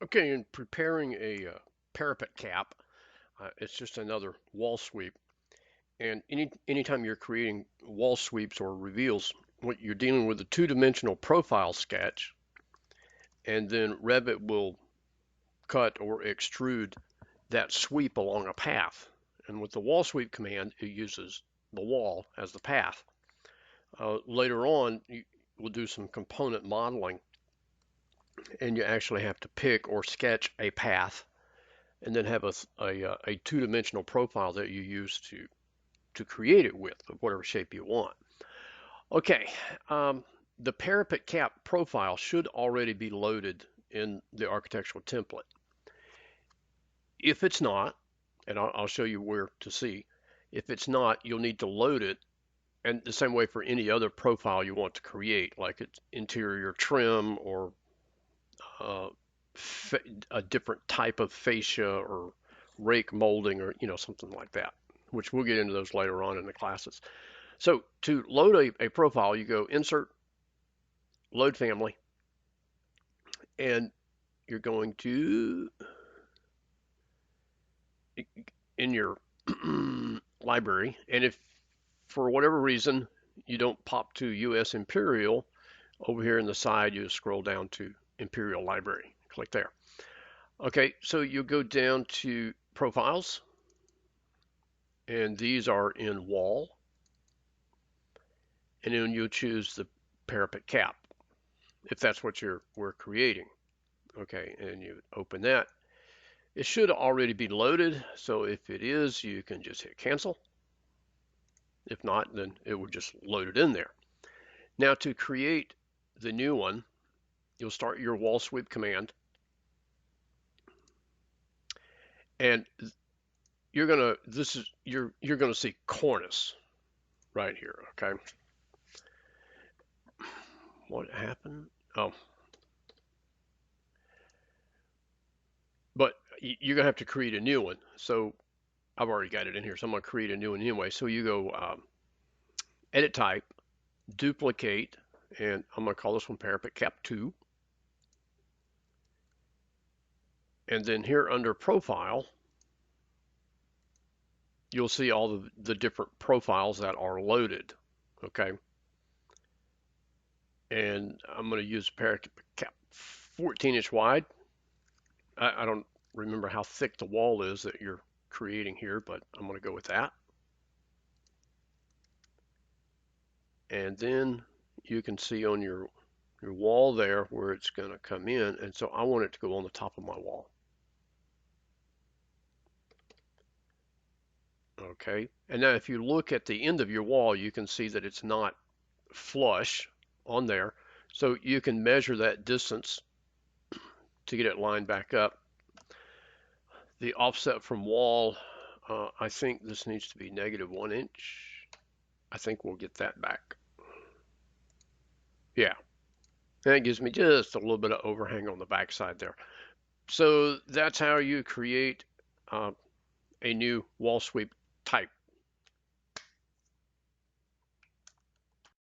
Okay, in preparing a parapet cap, it's just another wall sweep. And anytime you're creating wall sweeps or reveals, what you're dealing with a two-dimensional profile sketch, and then Revit will cut or extrude that sweep along a path. And with the wall sweep command, it uses the wall as the path. Later on, we'll do some component modeling, and you actually have to pick or sketch a path and then have a two-dimensional profile that you use to create it with, of whatever shape you want. Okay, the Parapet Cap profile should already be loaded in the architectural template. If it's not, and I'll show you where to see, if it's not, you'll need to load it, and the same way for any other profile you want to create, like it's interior trim or uh, a different type of fascia or rake molding or something like that, which we'll get into those later on in the classes. So to load a profile, you go Insert, Load Family, and you're going to, in your library, and if for whatever reason you don't pop to US Imperial, over here in the side you scroll down to Imperial Library. Click there. Okay, so you'll go down to Profiles, and these are in Wall, and then you'll choose the Parapet Cap if that's what we're creating. Okay, and you open that. It should already be loaded, so if it is, you can just hit cancel. If not, then it will just load it in there. Now to create the new one, you'll start your wall sweep command, and you're gonna see cornice right here. Okay, what happened? Oh, but you're gonna have to create a new one. So I've already got it in here, so I'm gonna create a new one anyway. So you go Edit Type, Duplicate, and I'm gonna call this one Parapet Cap 2. And then here under Profile, you'll see all the different profiles that are loaded. Okay, and I'm going to use Parapet Cap 14-inch wide. I don't remember how thick the wall is that you're creating here, but I'm going to go with that. And then you can see on your wall there where it's going to come in, and so I want it to go on the top of my wall. Okay, and now if you look at the end of your wall, you can see that it's not flush on there, so you can measure that distance to get it lined back up. The offset from wall, I think this needs to be -1 inch. I think we'll get that back. Yeah, that gives me just a little bit of overhang on the back side there. So that's how you create a new wall sweep type.